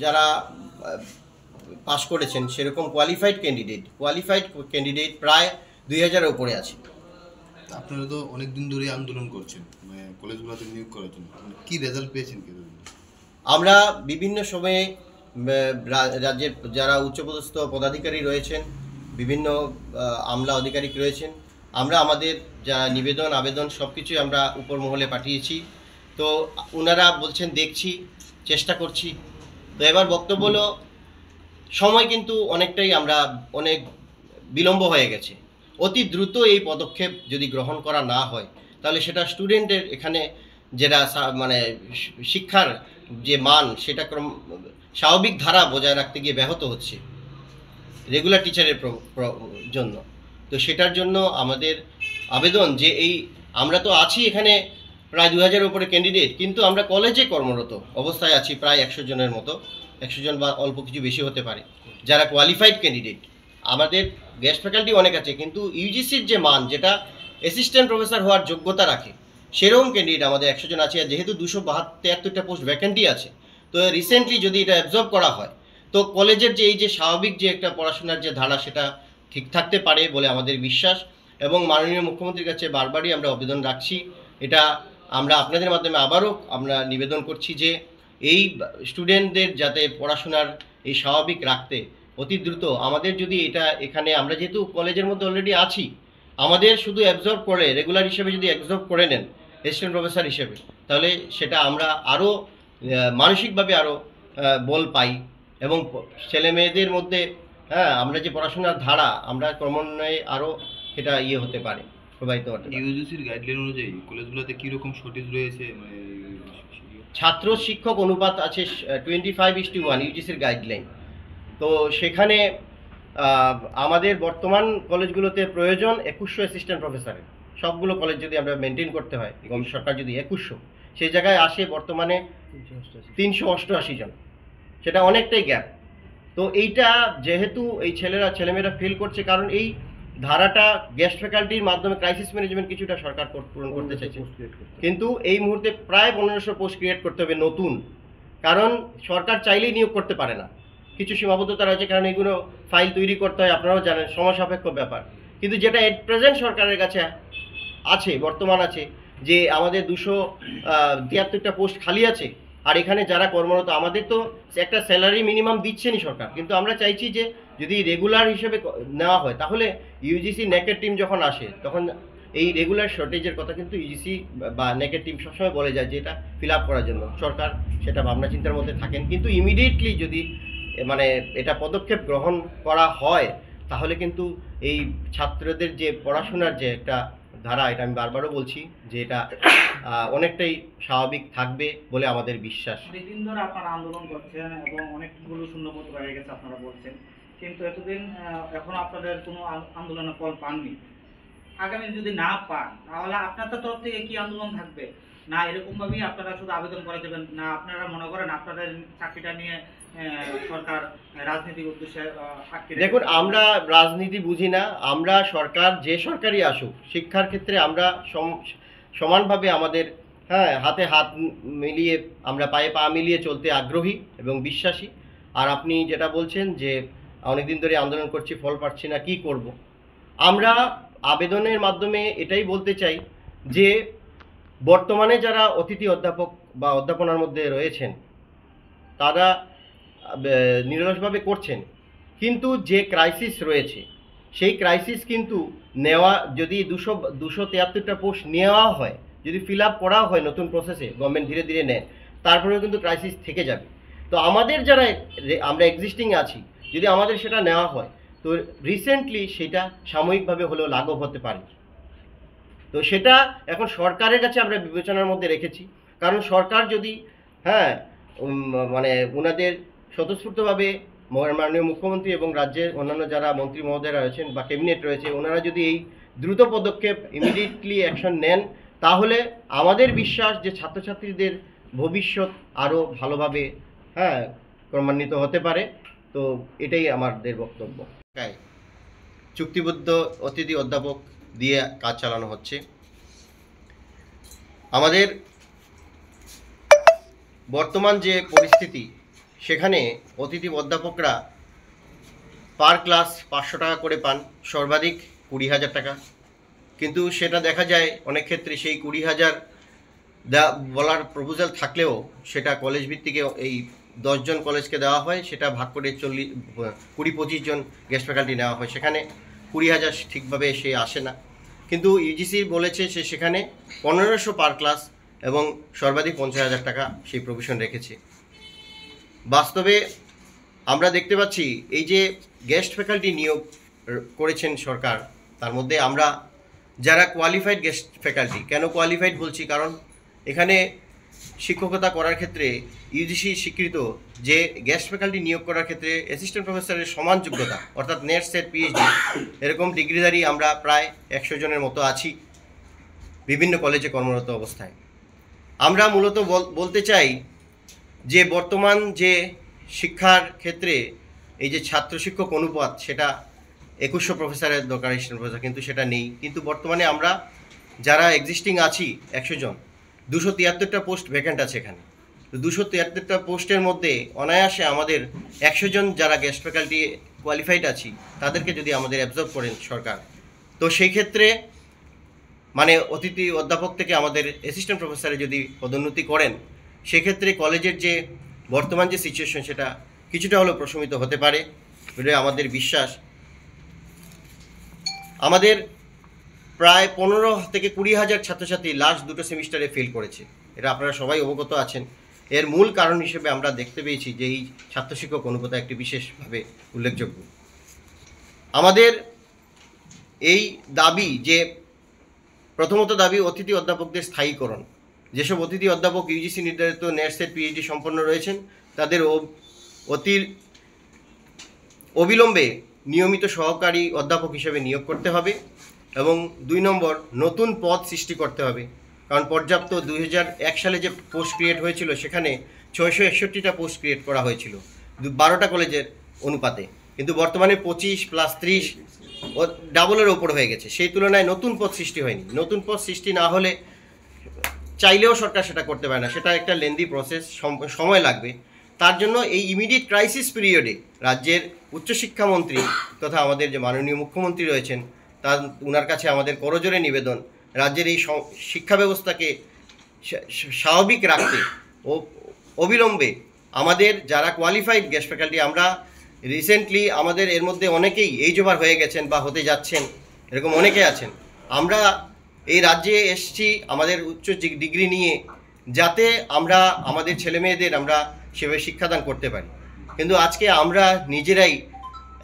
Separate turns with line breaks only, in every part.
যারা পাস করেছেন সেরকম কোয়ালিফাইড ক্যান্ডিডেট প্রায় 2000-এর উপরে আছে।
আপনারা তো অনেক দিন ধরে আন্দোলন করছেন, মানে কলেজগুলোতে নিয়োগ করার জন্য, কি রেজাল্ট পেয়েছেন কি?
আমরা বিভিন্ন সময়ে রাজ্যের যারা উচ্চপদস্থ পদাধিকারী রয়েছেন, বিভিন্ন আমলা আধিকারিক রয়েছেন, আমরা আমাদের যা নিবেদন আবেদন সব কিছুই আমরা উপর মহলে পাঠিয়েছি। তো ওনারা বলছেন দেখছি, চেষ্টা করছি। তো এবার বক্তব্য হলো, সময় কিন্তু অনেকটাই অনেক বিলম্ব হয়ে গেছে। অতি দ্রুত এই পদক্ষেপ যদি গ্রহণ করা না হয় তাহলে সেটা স্টুডেন্টের এখানে যেটা মানে শিক্ষার যে মান সেটা স্বাভাবিক ধারা বজায় রাখতে গিয়ে ব্যাহত হচ্ছে রেগুলার টিচারের জন্য। তো সেটার জন্য আমাদের আবেদন যে আমরা তো আছি এখানে প্রায় 2000-এর উপরে ক্যান্ডিডেট, কিন্তু আমরা কলেজে কর্মরত অবস্থায় আছি প্রায় 100 জনের মতো, 100 জন বা অল্প কিছু বেশি হতে পারে যারা কোয়ালিফাইড ক্যান্ডিডেট। আমাদের গেস্ট ফ্যাকাল্টি অনেক আছে, কিন্তু ইউজিসির যে মান, যেটা অ্যাসিস্ট্যান্ট প্রফেসর হওয়ার যোগ্যতা রাখে, সেরকম ক্যান্ডিডেট আমাদের 100 জন আছে। আর যেহেতু 273টা পোস্ট ভ্যাকেন্টি আছে, তো রিসেন্টলি যদি এটা অ্যাবজর্ব করা হয় তো কলেজের যে এই যে স্বাভাবিক যে একটা পড়াশোনার যে ধারা সেটা ঠিক থাকতে পারে বলে আমাদের বিশ্বাস। এবং মাননীয় মুখ্যমন্ত্রীর কাছে বারবারই আমরা আবেদন রাখছি, এটা আমরা আপনাদের মাধ্যমে আবারও আমরা নিবেদন করছি যে এই স্টুডেন্টদের যাতে পড়াশোনার এই স্বাভাবিক রাখতে অতি দ্রুত আমাদের যদি এটা এখানে আমরা যেহেতু কলেজের মধ্যে অলরেডি আছি, আমাদের শুধু অ্যাবজর্ব করে রেগুলার হিসেবে যদি অ্যাবজর্ব করে নেন অ্যাসিস্ট্যান্ট প্রফেসর হিসেবে, তাহলে সেটা আমরা আরও মানসিকভাবে আরও বল পাই এবং ছেলে মেয়েদের মধ্যে আমরা যে পড়াশোনার ধারা আমরা ক্রমান্বয়ে আরও সেটা হতে পারে, প্রবাহিত হতে পারে।
ইউজিসির গাইডলাইন অনুযায়ী কলেজগুলোতে কীরকম শর্টেজ রয়েছে, মানে
ছাত্র শিক্ষক অনুপাত আছে 25:1 ইউজিসির গাইডলাইন। তো সেখানে আমাদের বর্তমান কলেজগুলোতে প্রয়োজন 2100 অ্যাসিস্ট্যান্ট প্রফেসরের। সবগুলো কলেজ যদি আমরা মেনটেন করতে হয় এবং সরকার যদি 2100, সেই জায়গায় আসে বর্তমানে 388 জন, সেটা অনেকটাই গ্যাপ। তো এইটা যেহেতু এই ছেলেমেয়েরা ফেল করছে, কারণ এই ধারাটা গেস্ট ফ্যাকাল্টির মাধ্যমে ক্রাইসিস ম্যানেজমেন্ট কিছুটা সরকার পূরণ করতে চাইছে, কিন্তু এই মুহূর্তে প্রায় 1500 পোস্ট ক্রিয়েট করতে হবে নতুন। কারণ সরকার চাইলেই নিয়োগ করতে পারে না, কিছু সীমাবদ্ধতা রয়েছে, কারণ এগুলো ফাইল তৈরি করতে হয়, আপনারাও জানেন, সময় সাপেক্ষ ব্যাপার। কিন্তু যেটা এট প্রেজেন্ট সরকারের কাছে আছে, বর্তমান আছে, যে আমাদের 273টা পোস্ট খালি আছে, আর এখানে যারা কর্মরত, আমাদের তো একটা স্যালারি মিনিমাম দিচ্ছেনই সরকার, কিন্তু আমরা চাইছি যে যদি রেগুলার হিসেবে নেওয়া হয় তাহলে ইউজিসি নেকের টিম যখন আসে তখন এই রেগুলার শর্টেজের কথা কিন্তু ইউজিসি বা নেকের টিম সবসময় বলে যায় যে এটা ফিল আপ করার জন্য। সরকার সেটা ভাবনা চিন্তার মধ্যে থাকেন, কিন্তু ইমিডিয়েটলি যদি মানে এটা পদক্ষেপ গ্রহণ করা হয় তাহলে কিন্তু এই ছাত্রদের যে পড়াশোনার যে একটা ধারা, এটা আমি বারবারও বলছি যে এটা অনেকটাই স্বাভাবিক থাকবে বলে আমাদের বিশ্বাস।
দিন ধরে আপনারা আন্দোলন করছেন এবং অনেকগুলো শূন্যপদ হয়ে গেছে আপনারা বলছেন, কিন্তু এতদিন এখনো আপনাদের কোনো আন্দোলনের ফল পাননি। আগামী যদি না পান তাহলে আপনাদের তরফ থেকে কি আন্দোলন থাকবে? না এরকমভাবেই আপনারা শুধু আবেদন করে দেবেন? না আপনারা মনে করেন আপনাদের চাকরিটা নিয়ে সরকার রাজনীতির উদ্দেশ্যে?
দেখুন, আমরা রাজনীতি বুঝি না। আমরা সরকার যে সরকারই আসুক, শিক্ষার ক্ষেত্রে আমরা সমানভাবে আমাদের হাতে হাত মিলিয়ে, আমরা পায়ে পা মিলিয়ে চলতে আগ্রহী এবং বিশ্বাসী। আর আপনি যেটা বলছেন যে অনেকদিন ধরে আন্দোলন করছি, ফল পাচ্ছি না, কি করব? আমরা আবেদনের মাধ্যমে এটাই বলতে চাই যে বর্তমানে যারা অতিথি অধ্যাপক বা অধ্যাপনার মধ্যে রয়েছেন তারা নিরলসভাবে করছেন, কিন্তু যে ক্রাইসিস রয়েছে সেই ক্রাইসিস কিন্তু নেওয়া, যদি 273টা পোস্ট নেওয়া হয়, যদি ফিল আপ করা হয় নতুন প্রসেসে, গভর্নমেন্ট ধীরে ধীরে নেয়, তারপরেও কিন্তু ক্রাইসিস থেকে যাবে। তো আমাদের যারা আমরা এক্সিস্টিং আছি, যদি আমাদের সেটা নেওয়া হয় তো রিসেন্টলি সেটা সাময়িকভাবে হলেও লাঘব হতে পারে। তো সেটা এখন সরকারের কাছে আমরা বিবেচনার মধ্যে রেখেছি, কারণ সরকার যদি মানে ওনাদের স্বতঃস্ফূর্তভাবে মাননীয় মুখ্যমন্ত্রী এবং রাজ্যের অন্যান্য যারা মন্ত্রী মহোদয়রা রয়েছেন বা ক্যাবিনেট রয়েছে, ওনারা যদি এই দ্রুত পদক্ষেপ ইমিডিয়েটলি অ্যাকশন নেন, তাহলে আমাদের বিশ্বাস যে ছাত্রছাত্রীদের ভবিষ্যৎ আরও ভালোভাবে ক্রমান্বিত হতে পারে। তো এটাই আমাদের বক্তব্য। চুক্তিবদ্ধ অতিথি অধ্যাপক দিয়ে কাজ চালানো হচ্ছে। আমাদের বর্তমান যে পরিস্থিতি, সেখানে অতিথি অধ্যাপকরা পার ক্লাস 500 টাকা করে পান, সর্বাধিক 20,000 টাকা। কিন্তু সেটা দেখা যায় অনেক ক্ষেত্রে সেই 20,000 বলার প্রপোজাল থাকলেও সেটা কলেজ ভিত্তিকে এই 10 জন কলেজকে দেওয়া হয়, সেটা ভাগ করে 20-25 জন গেস্ট ফ্যাকাল্টি নেওয়া হয়, সেখানে 20,000 ঠিকভাবে সে আসে না। কিন্তু ইউজিসি বলেছে সে সেখানে 1500 পার ক্লাস এবং সর্বাধিক 50,000 টাকা সেই প্রভিশন রেখেছে। বাস্তবে আমরা দেখতে পাচ্ছি এই যে গেস্ট ফ্যাকাল্টি নিয়োগ করেছেন সরকার, তার মধ্যে আমরা যারা কোয়ালিফাইড গেস্ট ফ্যাকাল্টি, কেন কোয়ালিফাইড বলছি, কারণ এখানে শিক্ষকতা করার ক্ষেত্রে ইউজিসি স্বীকৃত যে গেস্ট ফ্যাকাল্টি নিয়োগ করার ক্ষেত্রে অ্যাসিস্ট্যান্ট প্রফেসরের সমান যোগ্যতা, অর্থাৎ নেট সেট পিএইচডি এরকম ডিগ্রিধারী আমরা প্রায় 100 জনের মতো আছি বিভিন্ন কলেজে কর্মরত অবস্থায়। আমরা মূলত বলতে চাই যে বর্তমান যে শিক্ষার ক্ষেত্রে এই যে ছাত্র শিক্ষক অনুপাত, সেটা 2100 প্রফেসরের দরকার অ্যাসিস্ট্যান্ট প্রফেসর, কিন্তু সেটা নেই। কিন্তু বর্তমানে আমরা যারা এক্সিস্টিং আছি 100 জন, 273টা পোস্ট ভ্যাকেন্ট আছে এখানে। তো 273টা পোস্টের মধ্যে অনায়াসে আমাদের 100 জন যারা গেস্ট ফ্যাকাল্টি কোয়ালিফাইড আছি তাদেরকে যদি আমাদের অ্যাবজর্ব করেন সরকার, তো সেই ক্ষেত্রে মানে অতিথি অধ্যাপক থেকে আমাদের অ্যাসিস্ট্যান্ট প্রফেসরে যদি পদোন্নতি করেন, সেক্ষেত্রে কলেজের যে বর্তমান যে সিচুয়েশন সেটা কিছুটা হলেও প্রশমিত হতে পারে বলে আমাদের বিশ্বাস। আমাদের প্রায় 15 থেকে 20,000 ছাত্রছাত্রী লাস্ট 2টো সেমিস্টারে ফেল করেছে, এটা আপনারা সবাই অবগত আছেন। এর মূল কারণ হিসেবে আমরা দেখতে পেয়েছি যে এই ছাত্র শিক্ষক অনুপাত একটি বিশেষভাবে উল্লেখযোগ্য। আমাদের এই দাবি যে প্রথমত দাবি অতিথি অধ্যাপকদের স্থায়ীকরণ। যেসব অতিথি অধ্যাপক ইউজিসি নির্ধারিত নেট সেট পিএইচডি সম্পন্ন রয়েছেন তাদের অবিলম্বে নিয়মিত সহকারী অধ্যাপক হিসেবে নিয়োগ করতে হবে এবং 2 নম্বর নতুন পদ সৃষ্টি করতে হবে। কারণ পর্যাপ্ত 2001 সালে যে পোস্ট ক্রিয়েট হয়েছিল সেখানে 661টা পোস্ট ক্রিয়েট করা হয়েছিল 12টা কলেজের অনুপাতে, কিন্তু বর্তমানে 25 + 30 ও ডাবলের ওপর হয়ে গেছে। সেই তুলনায় নতুন পদ সৃষ্টি হয়নি। নতুন পদ সৃষ্টি না হলে চাইলেও সরকার সেটা করতে পারে না, সেটা একটা লেন্দি প্রসেস, সময় লাগবে। তার জন্য এই ইমিডিয়েট ক্রাইসিস পিরিয়ডে রাজ্যের উচ্চশিক্ষামন্ত্রী তথা আমাদের যে মাননীয় মুখ্যমন্ত্রী রয়েছেন তার উনার কাছে আমাদের করজোরে নিবেদন, রাজ্যের এই শিক্ষা ব্যবস্থাকে স্বাভাবিক রাখতে ও অবিলম্বে আমাদের যারা কোয়ালিফাইড গেস্ট ফ্যাকাল্টি, আমরা রিসেন্টলি আমাদের এর মধ্যে অনেকেই এইজ ওভার হয়ে গেছেন বা হতে যাচ্ছেন, এরকম অনেকে আছেন। আমরা এই রাজ্যে এসেছি আমাদের উচ্চ ডিগ্রি নিয়ে, যাতে আমরা আমাদের ছেলেমেয়েদের আমরা সেভাবে শিক্ষাদান করতে পারি। কিন্তু আজকে আমরা নিজেরাই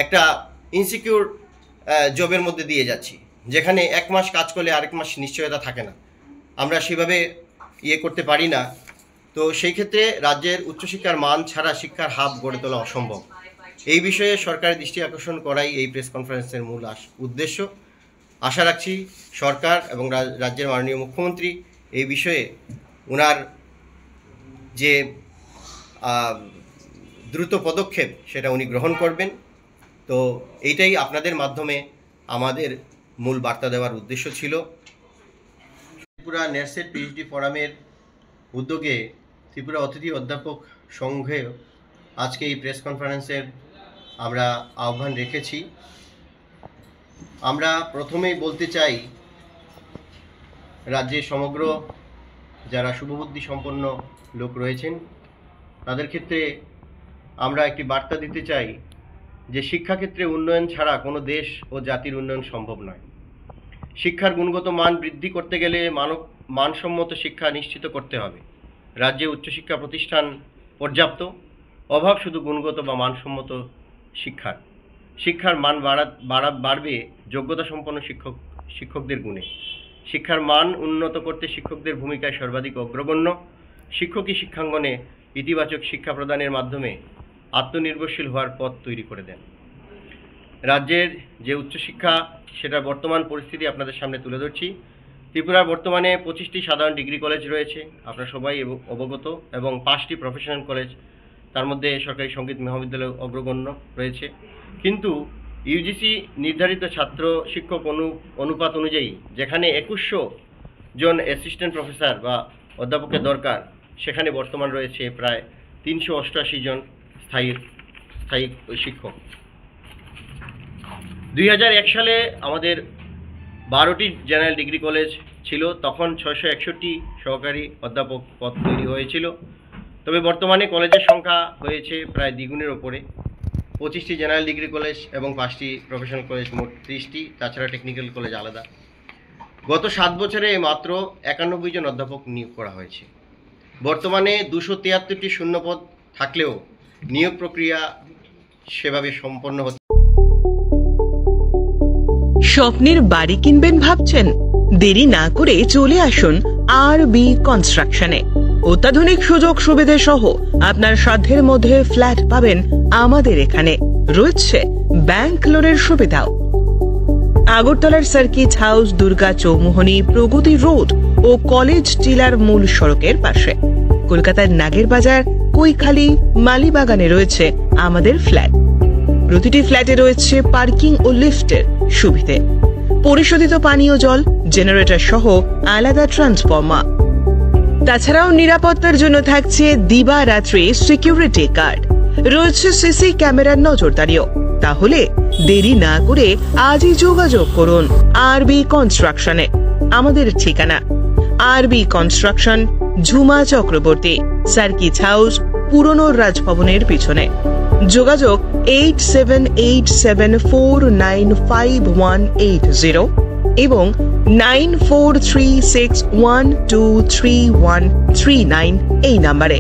একটা ইনসিকিউর জবের মধ্যে দিয়ে যাচ্ছি, যেখানে 1 মাস কাজ করলে আরেক মাস নিশ্চয়তা থাকে না, আমরা সেভাবে করতে পারি না। তো সেই ক্ষেত্রে রাজ্যের উচ্চশিক্ষার মান ছাড়া শিক্ষার হাব গড়ে তোলা অসম্ভব। এই বিষয়ে সরকারের দৃষ্টি আকর্ষণ করাই এই প্রেস কনফারেন্সের মূল উদ্দেশ্য। আশা রাখছি সরকার এবং রাজ্যের মাননীয় মুখ্যমন্ত্রী এই বিষয়ে ওনার যে দ্রুত পদক্ষেপ সেটা উনি গ্রহণ করবেন। তো এইটাই আপনাদের মাধ্যমে আমাদের মূল বার্তা দেওয়ার উদ্দেশ্য ছিল। ত্রিপুরা নেটসেট পিএইচডি ফোরামের উদ্যোগে ত্রিপুরা অতিথি অধ্যাপক সংঘে আজকে এই প্রেস কনফারেন্সের আমরা আহ্বান রেখেছি। আমরা প্রথমেই বলতে চাই রাজ্যে সমগ্র যারা শুভবুদ্ধি সম্পন্ন লোক রয়েছেন তাদের ক্ষেত্রে আমরা একটি বার্তা দিতে চাই যে শিক্ষাক্ষেত্রে উন্নয়ন ছাড়া কোনো দেশ ও জাতির উন্নয়ন সম্ভব নয়। শিক্ষার গুণগত মান বৃদ্ধি করতে গেলে মানসম্মত শিক্ষা নিশ্চিত করতে হবে। রাজ্যে উচ্চশিক্ষা প্রতিষ্ঠান পর্যাপ্ত, অভাব শুধু গুণগত বা মানসম্মত শিক্ষার। শিক্ষার মান বাড়বে যোগ্যতা সম্পন্ন শিক্ষকদের গুণে। শিক্ষার মান উন্নত করতে শিক্ষকদের ভূমিকায় সর্বাধিক অগ্রগণ্য। শিক্ষকই শিক্ষাঙ্গনে ইতিবাচক শিক্ষা প্রদানের মাধ্যমে আত্মনির্ভরশীল হওয়ার পথ তৈরি করে দেন। রাজ্যের যে উচ্চশিক্ষা সেটা বর্তমান পরিস্থিতি আপনাদের সামনে তুলে ধরছি। ত্রিপুরার বর্তমানে 25টি সাধারণ ডিগ্রি কলেজ রয়েছে, আপনারা সবাই অবগত, এবং 5টি প্রফেশনাল কলেজ, তার মধ্যে সরকারি সঙ্গীত মহাবিদ্যালয় অগ্রগণ্য রয়েছে। কিন্তু ইউজিসি নির্ধারিত ছাত্র শিক্ষক অনুপাত অনুযায়ী যেখানে 2100 জন অ্যাসিস্ট্যান্ট প্রফেসর বা অধ্যাপকের দরকার, সেখানে বর্তমান রয়েছে প্রায় 388 জন স্থায়ী শিক্ষক। 2001 সালে আমাদের 12টি জেনারেল ডিগ্রি কলেজ ছিল, তখন 661 সহকারী অধ্যাপক পদ তৈরি হয়েছিল। তবে বর্তমানে কলেজের সংখ্যা হয়েছে প্রায় দ্বিগুণের ওপরে। 25টি জেনারেল ডিগ্রি কলেজ এবং 5টি প্রফেশনাল কলেজ, মোট 30টি, তাছাড়া টেকনিক্যাল কলেজ আলাদা। গত 7 বছরে মাত্র 91 জন অধ্যাপক নিয়োগ করা হয়েছে। বর্তমানে 273টি শূন্যপদ থাকলেও নিয়োগ প্রক্রিয়া সেভাবে সম্পন্ন হচ্ছে।
স্বপ্নের বাড়ি কিনবেন ভাবছেন? দেরি না করে চলে আসুন আরবি কনস্ট্রাকশনে। অত্যাধুনিক সুযোগ সুবিধা সহ আপনার সাধ্যের মধ্যে ফ্ল্যাট পাবেন আমাদের এখানে। রয়েছে ব্যাংক লোনের সুবিধাও। আগরতলার সার্কিট হাউস, দুর্গা চৌমুহনী, প্রগতি রোড ও কলেজ টিলার মূল সড়কের পাশে। কলকাতার নাগের বাজার, কৈখালি, মালিবাগানে রয়েছে আমাদের ফ্ল্যাট। প্রতিটি ফ্ল্যাটে রয়েছে পার্কিং ও লিফটের সুবিধে, পরিশোধিত পানীয় জল, জেনারেটর সহ আলাদা ট্রান্সফরমার। তাছাড়াও নিরাপত্তার জন্য থাকছে দিবারাত্রি সিকিউরিটি গার্ড, রয়েছে সিসি ক্যামেরার নজরদারিও। তাহলে দেরি না করে আজই যোগাযোগ করুন আরবি কনস্ট্রাকশনে। আমাদের ঠিকানা আরবি construction, Jhuma Chakraborty, circuit house, পুরনো রাজভবনের পিছনে। যোগাযোগ 8787495180 এবং 9436123139 এই নাম্বারে।